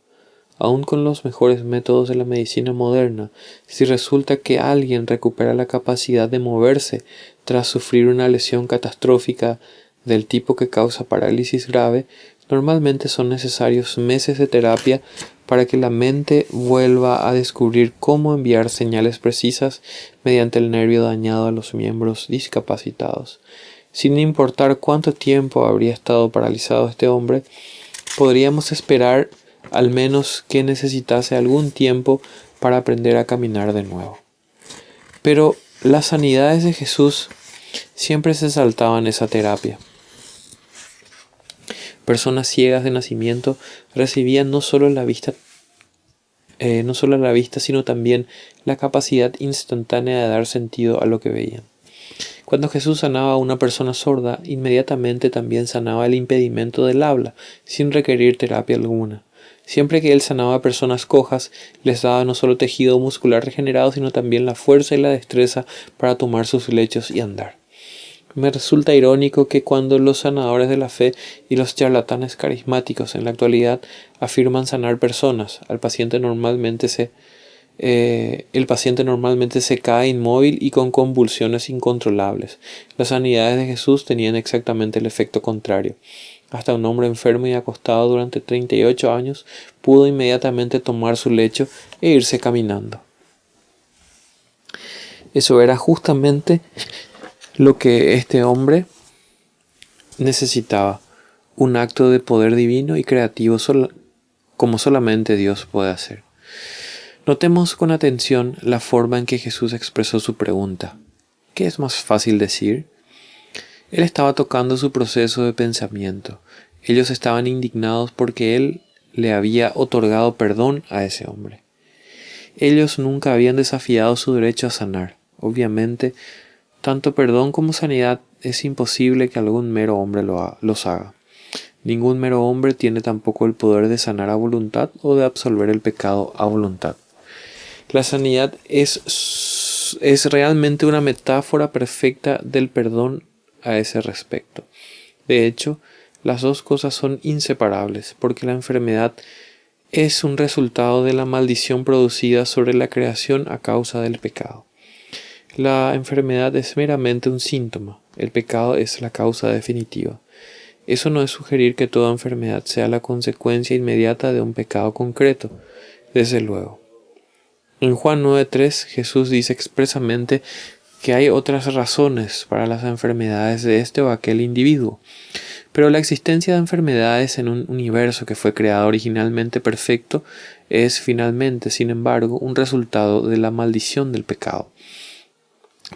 Aún con los mejores métodos de la medicina moderna, si resulta que alguien recupera la capacidad de moverse tras sufrir una lesión catastrófica del tipo que causa parálisis grave, normalmente son necesarios meses de terapia para que la mente vuelva a descubrir cómo enviar señales precisas mediante el nervio dañado a los miembros discapacitados. Sin importar cuánto tiempo habría estado paralizado este hombre, podríamos esperar al menos que necesitase algún tiempo para aprender a caminar de nuevo. Pero las sanidades de Jesús siempre se saltaban esa terapia. Personas ciegas de nacimiento recibían no solo la vista, sino también la capacidad instantánea de dar sentido a lo que veían. Cuando Jesús sanaba a una persona sorda, inmediatamente también sanaba el impedimento del habla, sin requerir terapia alguna. Siempre que él sanaba a personas cojas, les daba no solo tejido muscular regenerado, sino también la fuerza y la destreza para tomar sus lechos y andar. Me resulta irónico que cuando los sanadores de la fe y los charlatanes carismáticos en la actualidad afirman sanar personas, el paciente normalmente se cae inmóvil y con convulsiones incontrolables. Las sanidades de Jesús tenían exactamente el efecto contrario. Hasta un hombre enfermo y acostado durante 38 años pudo inmediatamente tomar su lecho e irse caminando. Eso era justamente lo que este hombre necesitaba, un acto de poder divino y creativo como solamente Dios puede hacer. Notemos con atención la forma en que Jesús expresó su pregunta. ¿Qué es más fácil decir? Él estaba tocando su proceso de pensamiento. Ellos estaban indignados porque Él le había otorgado perdón a ese hombre. Ellos nunca habían desafiado su derecho a sanar. Obviamente, tanto perdón como sanidad es imposible que algún mero hombre los haga. Ningún mero hombre tiene tampoco el poder de sanar a voluntad o de absolver el pecado a voluntad. La sanidad es realmente una metáfora perfecta del perdón a ese respecto. De hecho, las dos cosas son inseparables, porque la enfermedad es un resultado de la maldición producida sobre la creación a causa del pecado. La enfermedad es meramente un síntoma, el pecado es la causa definitiva. Eso no es sugerir que toda enfermedad sea la consecuencia inmediata de un pecado concreto, desde luego. En Juan 9:3 Jesús dice expresamente que hay otras razones para las enfermedades de este o aquel individuo. Pero la existencia de enfermedades en un universo que fue creado originalmente perfecto es finalmente, sin embargo, un resultado de la maldición del pecado.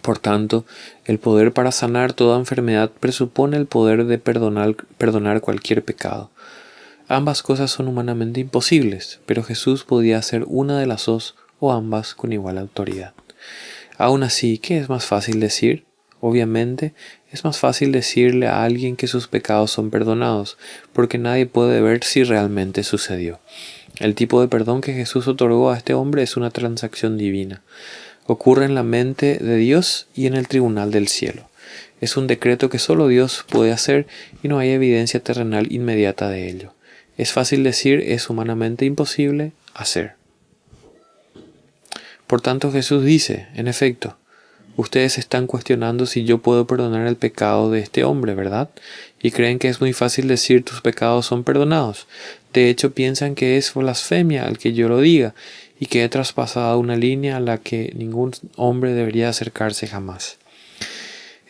Por tanto, el poder para sanar toda enfermedad presupone el poder de perdonar cualquier pecado. Ambas cosas son humanamente imposibles, pero Jesús podía hacer una de las dos o ambas con igual autoridad. Aún así, ¿qué es más fácil decir? Obviamente, es más fácil decirle a alguien que sus pecados son perdonados, porque nadie puede ver si realmente sucedió. El tipo de perdón que Jesús otorgó a este hombre es una transacción divina. Ocurre en la mente de Dios y en el tribunal del cielo. Es un decreto que solo Dios puede hacer y no hay evidencia terrenal inmediata de ello. Es fácil decir, es humanamente imposible hacer. Por tanto, Jesús dice, en efecto, ustedes están cuestionando si yo puedo perdonar el pecado de este hombre, ¿verdad? Y creen que es muy fácil decir tus pecados son perdonados. De hecho, piensan que es blasfemia al que yo lo diga y que he traspasado una línea a la que ningún hombre debería acercarse jamás.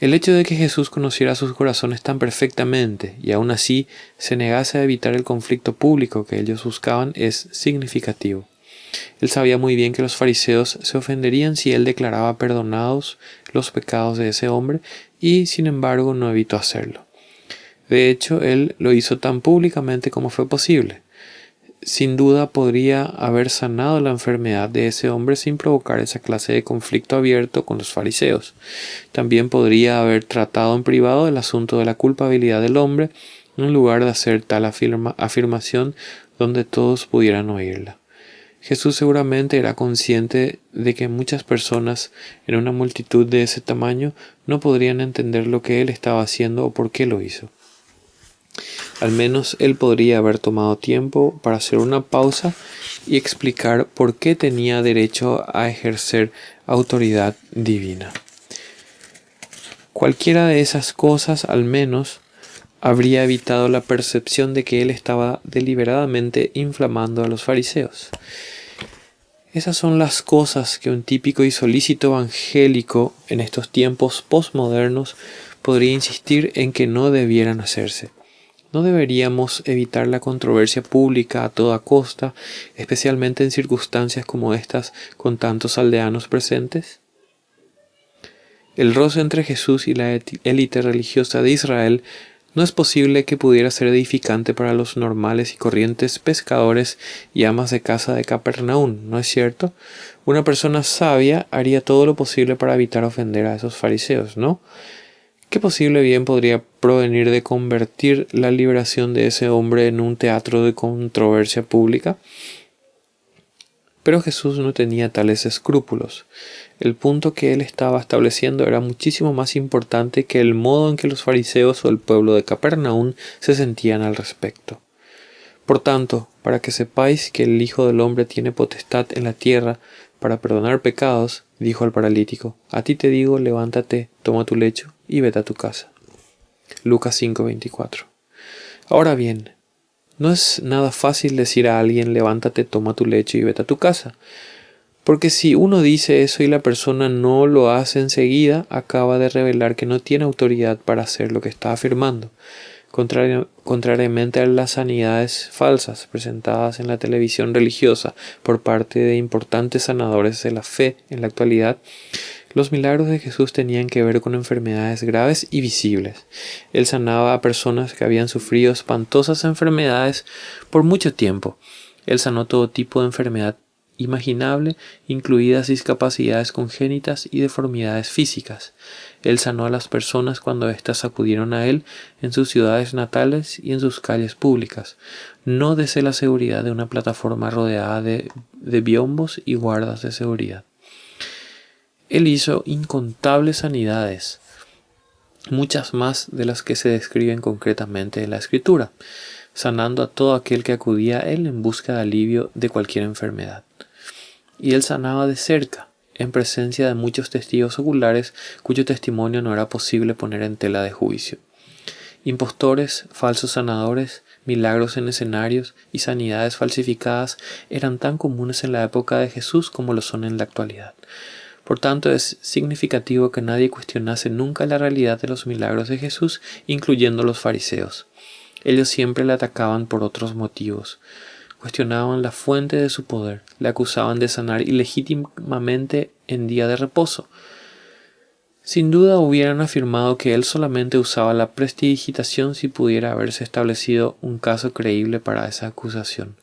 El hecho de que Jesús conociera sus corazones tan perfectamente y aún así se negase a evitar el conflicto público que ellos buscaban es significativo. Él sabía muy bien que los fariseos se ofenderían si él declaraba perdonados los pecados de ese hombre y, sin embargo, no evitó hacerlo. De hecho, él lo hizo tan públicamente como fue posible. Sin duda podría haber sanado la enfermedad de ese hombre sin provocar esa clase de conflicto abierto con los fariseos. También podría haber tratado en privado el asunto de la culpabilidad del hombre en lugar de hacer tal afirmación donde todos pudieran oírla. Jesús seguramente era consciente de que muchas personas en una multitud de ese tamaño no podrían entender lo que él estaba haciendo o por qué lo hizo. Al menos él podría haber tomado tiempo para hacer una pausa y explicar por qué tenía derecho a ejercer autoridad divina. Cualquiera de esas cosas, al menos, habría evitado la percepción de que él estaba deliberadamente inflamando a los fariseos. Esas son las cosas que un típico y solícito evangélico en estos tiempos postmodernos podría insistir en que no debieran hacerse. ¿No deberíamos evitar la controversia pública a toda costa, especialmente en circunstancias como estas con tantos aldeanos presentes? El roce entre Jesús y la élite religiosa de Israel no es posible que pudiera ser edificante para los normales y corrientes pescadores y amas de casa de Capernaum, ¿no es cierto? Una persona sabia haría todo lo posible para evitar ofender a esos fariseos, ¿no? ¿Qué posible bien podría provenir de convertir la liberación de ese hombre en un teatro de controversia pública? Pero Jesús no tenía tales escrúpulos. El punto que él estaba estableciendo era muchísimo más importante que el modo en que los fariseos o el pueblo de Capernaum se sentían al respecto. Por tanto, para que sepáis que el Hijo del Hombre tiene potestad en la tierra para perdonar pecados, dijo al paralítico, a ti te digo, levántate, toma tu lecho y vete a tu casa. Lucas 5:24. Ahora bien, no es nada fácil decir a alguien levántate, toma tu lecho y vete a tu casa. Porque si uno dice eso y la persona no lo hace enseguida, acaba de revelar que no tiene autoridad para hacer lo que está afirmando. Contrariamente a las sanidades falsas presentadas en la televisión religiosa por parte de importantes sanadores de la fe en la actualidad, los milagros de Jesús tenían que ver con enfermedades graves y visibles. Él sanaba a personas que habían sufrido espantosas enfermedades por mucho tiempo. Él sanó todo tipo de enfermedad imaginable, incluidas discapacidades congénitas y deformidades físicas. Él sanó a las personas cuando éstas acudieron a Él en sus ciudades natales y en sus calles públicas, no desde la seguridad de una plataforma rodeada de biombos y guardas de seguridad. Él hizo incontables sanidades, muchas más de las que se describen concretamente en la Escritura, sanando a todo aquel que acudía a Él en busca de alivio de cualquier enfermedad. Y Él sanaba de cerca, en presencia de muchos testigos oculares cuyo testimonio no era posible poner en tela de juicio. Impostores, falsos sanadores, milagros en escenarios y sanidades falsificadas eran tan comunes en la época de Jesús como lo son en la actualidad. Por tanto, es significativo que nadie cuestionase nunca la realidad de los milagros de Jesús, incluyendo los fariseos. Ellos siempre le atacaban por otros motivos. Cuestionaban la fuente de su poder, le acusaban de sanar ilegítimamente en día de reposo. Sin duda hubieran afirmado que él solamente usaba la prestidigitación si pudiera haberse establecido un caso creíble para esa acusación.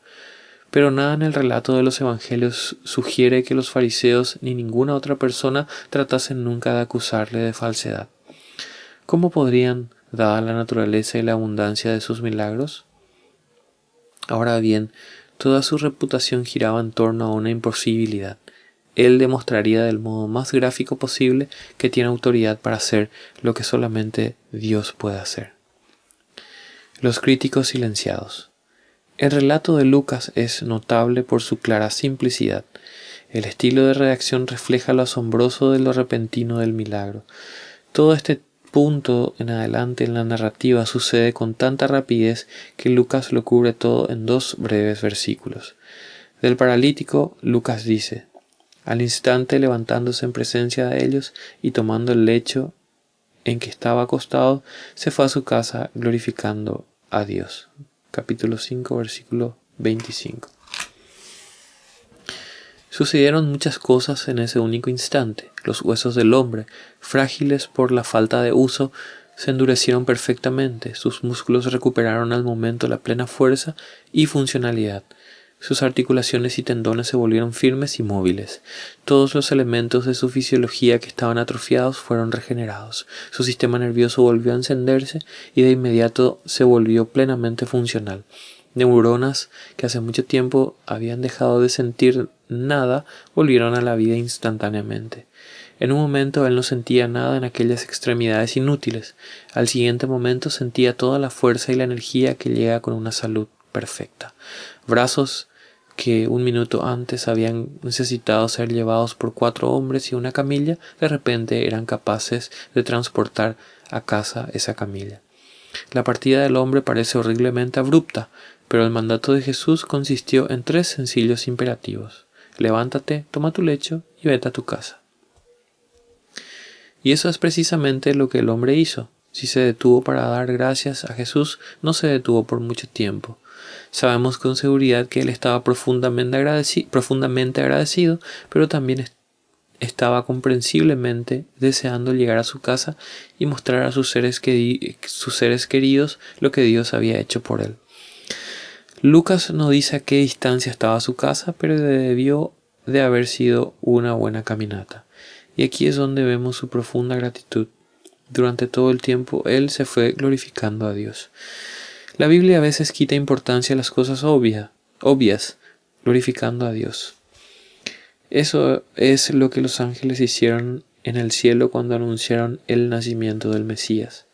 Pero nada en el relato de los evangelios sugiere que los fariseos ni ninguna otra persona tratasen nunca de acusarle de falsedad. ¿Cómo podrían, dada la naturaleza y la abundancia de sus milagros? Ahora bien, toda su reputación giraba en torno a una imposibilidad. Él demostraría del modo más gráfico posible que tiene autoridad para hacer lo que solamente Dios puede hacer. Los críticos silenciados. El relato de Lucas es notable por su clara simplicidad. El estilo de redacción refleja lo asombroso de lo repentino del milagro. Todo este punto en adelante en la narrativa sucede con tanta rapidez que Lucas lo cubre todo en 2 breves versículos. Del paralítico, Lucas dice: al instante levantándose en presencia de ellos y tomando el lecho en que estaba acostado, se fue a su casa glorificando a Dios. Capítulo 5, versículo 25. Sucedieron muchas cosas en ese único instante. Los huesos del hombre, frágiles por la falta de uso, se endurecieron perfectamente. Sus músculos recuperaron al momento la plena fuerza y funcionalidad. Sus articulaciones y tendones se volvieron firmes y móviles. Todos los elementos de su fisiología que estaban atrofiados fueron regenerados. Su sistema nervioso volvió a encenderse y de inmediato se volvió plenamente funcional. Neuronas que hace mucho tiempo habían dejado de sentir nada volvieron a la vida instantáneamente. En un momento él no sentía nada en aquellas extremidades inútiles. Al siguiente momento sentía toda la fuerza y la energía que llega con una salud perfecta. Brazos que un minuto antes habían necesitado ser llevados por 4 hombres y una camilla, de repente eran capaces de transportar a casa esa camilla. La partida del hombre parece horriblemente abrupta, pero el mandato de Jesús consistió en 3 sencillos imperativos: levántate, toma tu lecho y vete a tu casa. Y eso es precisamente lo que el hombre hizo. Si se detuvo para dar gracias a Jesús, no se detuvo por mucho tiempo. Sabemos con seguridad que él estaba profundamente agradecido, pero también estaba comprensiblemente deseando llegar a su casa y mostrar a sus seres queridos lo que Dios había hecho por él. Lucas no dice a qué distancia estaba su casa, pero debió de haber sido una buena caminata. Y aquí es donde vemos su profunda gratitud. Durante todo el tiempo él se fue glorificando a Dios. La Biblia a veces quita importancia a las cosas obvias, glorificando a Dios. Eso es lo que los ángeles hicieron en el cielo cuando anunciaron el nacimiento del Mesías.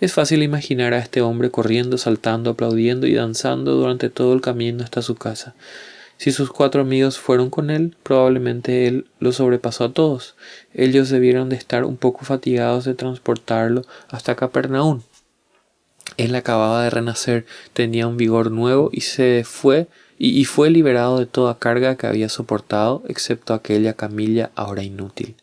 Es fácil imaginar a este hombre corriendo, saltando, aplaudiendo y danzando durante todo el camino hasta su casa. Si sus 4 amigos fueron con él, probablemente él los sobrepasó a todos. Ellos debieron de estar un poco fatigados de transportarlo hasta Capernaum. Él acababa de renacer, tenía un vigor nuevo y fue liberado de toda carga que había soportado, excepto aquella camilla ahora inútil.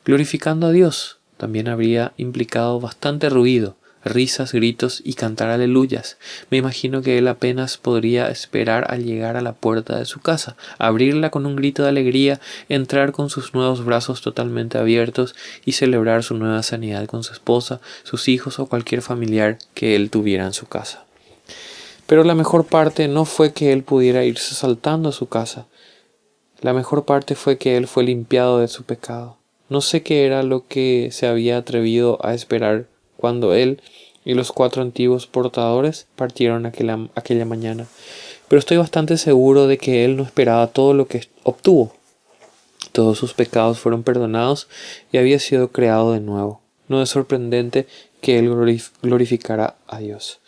Glorificando a Dios también habría implicado bastante ruido, risas, gritos y cantar aleluyas. Me imagino que él apenas podría esperar al llegar a la puerta de su casa, abrirla con un grito de alegría, entrar con sus nuevos brazos totalmente abiertos y celebrar su nueva sanidad con su esposa, sus hijos o cualquier familiar que él tuviera en su casa. Pero la mejor parte no fue que él pudiera irse saltando a su casa, La mejor parte fue que él fue limpiado de su pecado. No sé qué era lo que se había atrevido a esperar cuando él y los 4 antiguos portadores partieron aquella mañana, pero estoy bastante seguro de que él no esperaba todo lo que obtuvo. Todos sus pecados fueron perdonados y había sido creado de nuevo. No es sorprendente que él glorificara a Dios.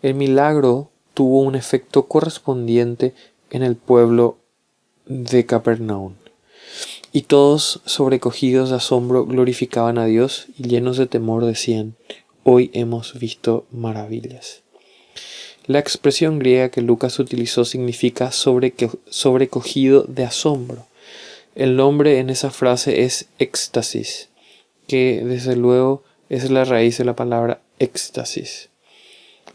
El milagro tuvo un efecto correspondiente en el pueblo de Capernaum. Y todos, sobrecogidos de asombro, glorificaban a Dios y llenos de temor decían: hoy hemos visto maravillas. La expresión griega que Lucas utilizó significa sobrecogido de asombro. El nombre en esa frase es éxtasis, que desde luego es la raíz de la palabra éxtasis.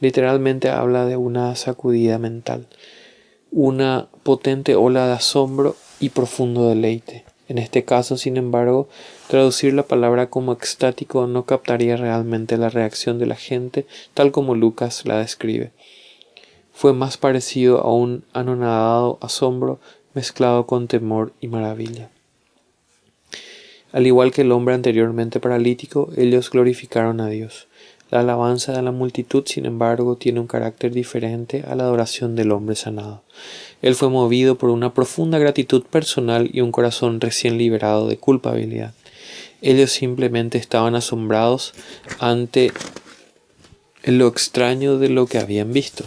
Literalmente habla de una sacudida mental, una potente ola de asombro y profundo deleite. En este caso, sin embargo, traducir la palabra como extático no captaría realmente la reacción de la gente tal como Lucas la describe. Fue más parecido a un anonadado asombro mezclado con temor y maravilla. Al igual que el hombre anteriormente paralítico, ellos glorificaron a Dios. La alabanza de la multitud, sin embargo, tiene un carácter diferente a la adoración del hombre sanado. Él fue movido por una profunda gratitud personal y un corazón recién liberado de culpabilidad. Ellos simplemente estaban asombrados ante lo extraño de lo que habían visto.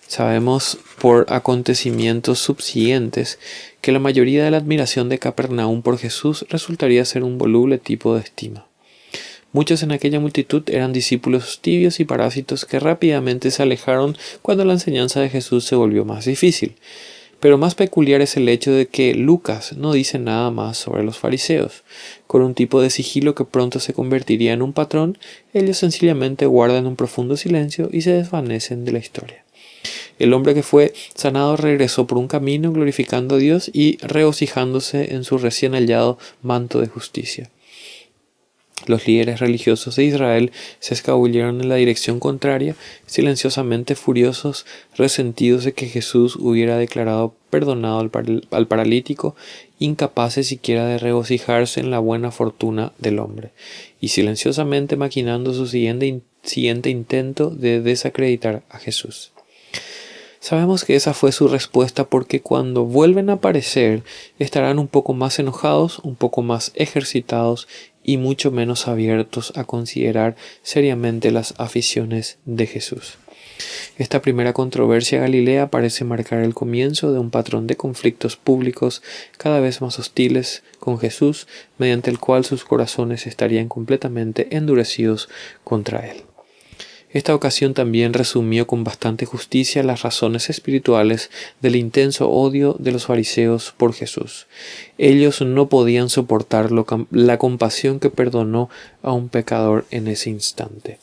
Sabemos por acontecimientos subsiguientes que la mayoría de la admiración de Capernaum por Jesús resultaría ser un voluble tipo de estima. Muchos en aquella multitud eran discípulos tibios y parásitos que rápidamente se alejaron cuando la enseñanza de Jesús se volvió más difícil. Pero más peculiar es el hecho de que Lucas no dice nada más sobre los fariseos. Con un tipo de sigilo que pronto se convertiría en un patrón, ellos sencillamente guardan un profundo silencio y se desvanecen de la historia. El hombre que fue sanado regresó por un camino glorificando a Dios y regocijándose en su recién hallado manto de justicia. Los líderes religiosos de Israel se escabulleron en la dirección contraria, silenciosamente furiosos, resentidos de que Jesús hubiera declarado perdonado al paralítico, incapaces siquiera de regocijarse en la buena fortuna del hombre, y silenciosamente maquinando su siguiente intento de desacreditar a Jesús. Sabemos que esa fue su respuesta porque cuando vuelven a aparecer estarán un poco más enojados, un poco más ejercitados y mucho menos abiertos a considerar seriamente las aficiones de Jesús. Esta primera controversia galilea parece marcar el comienzo de un patrón de conflictos públicos cada vez más hostiles con Jesús, mediante el cual sus corazones estarían completamente endurecidos contra él. Esta ocasión también resumió con bastante justicia las razones espirituales del intenso odio de los fariseos por Jesús. Ellos no podían soportar la compasión que perdonó a un pecador en ese instante.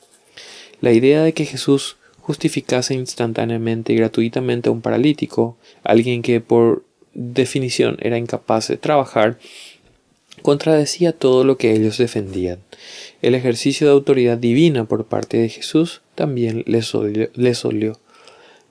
La idea de que Jesús justificase instantáneamente y gratuitamente a un paralítico, alguien que por definición era incapaz de trabajar, contradecía todo lo que ellos defendían. El ejercicio de autoridad divina por parte de Jesús también les olió.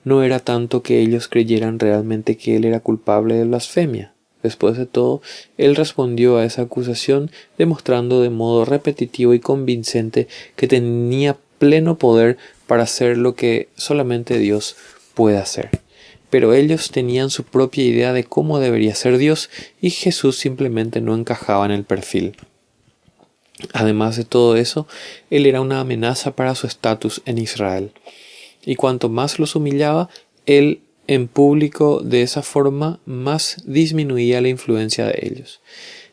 No era tanto que ellos creyeran realmente que él era culpable de blasfemia. Después de todo, él respondió a esa acusación demostrando de modo repetitivo y convincente que tenía pleno poder para hacer lo que solamente Dios puede hacer. Pero ellos tenían su propia idea de cómo debería ser Dios y Jesús simplemente no encajaba en el perfil. Además de todo eso, él era una amenaza para su estatus en Israel. Y cuanto más los humillaba, él en público de esa forma, más disminuía la influencia de ellos.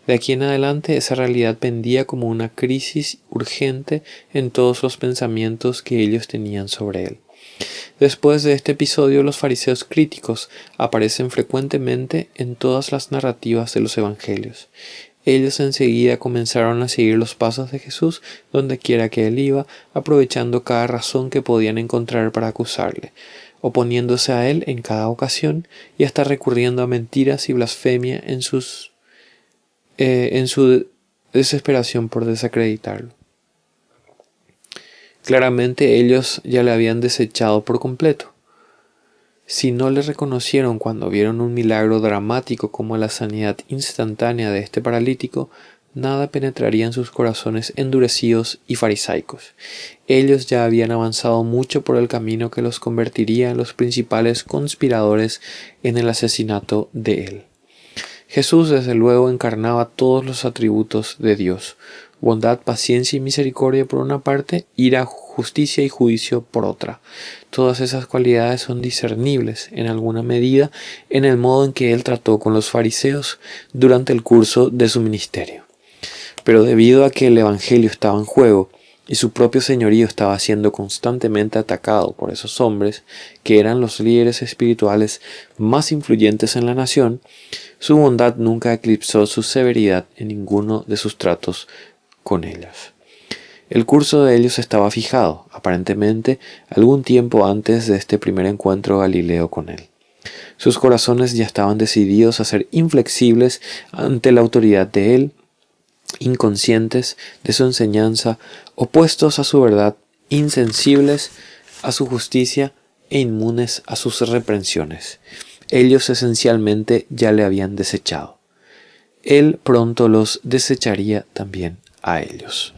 De aquí en adelante, esa realidad pendía como una crisis urgente en todos los pensamientos que ellos tenían sobre él. Después de este episodio, los fariseos críticos aparecen frecuentemente en todas las narrativas de los evangelios. Ellos enseguida comenzaron a seguir los pasos de Jesús donde quiera que él iba, aprovechando cada razón que podían encontrar para acusarle, oponiéndose a él en cada ocasión y hasta recurriendo a mentiras y blasfemia en su desesperación por desacreditarlo. Claramente ellos ya le habían desechado por completo. Si no le reconocieron cuando vieron un milagro dramático como la sanidad instantánea de este paralítico, nada penetraría en sus corazones endurecidos y farisaicos. Ellos ya habían avanzado mucho por el camino que los convertiría en los principales conspiradores en el asesinato de él. Jesús desde luego encarnaba todos los atributos de Dios: bondad, paciencia y misericordia por una parte, ira, justicia y juicio por otra. Todas esas cualidades son discernibles en alguna medida en el modo en que él trató con los fariseos durante el curso de su ministerio. Pero debido a que el evangelio estaba en juego y su propio señorío estaba siendo constantemente atacado por esos hombres, que eran los líderes espirituales más influyentes en la nación, su bondad nunca eclipsó su severidad en ninguno de sus tratos con ellos. El curso de ellos estaba fijado, aparentemente, algún tiempo antes de este primer encuentro galileo con él. Sus corazones ya estaban decididos a ser inflexibles ante la autoridad de él, inconscientes de su enseñanza, opuestos a su verdad, insensibles a su justicia e inmunes a sus reprensiones. Ellos esencialmente ya le habían desechado. Él pronto los desecharía también a ellos.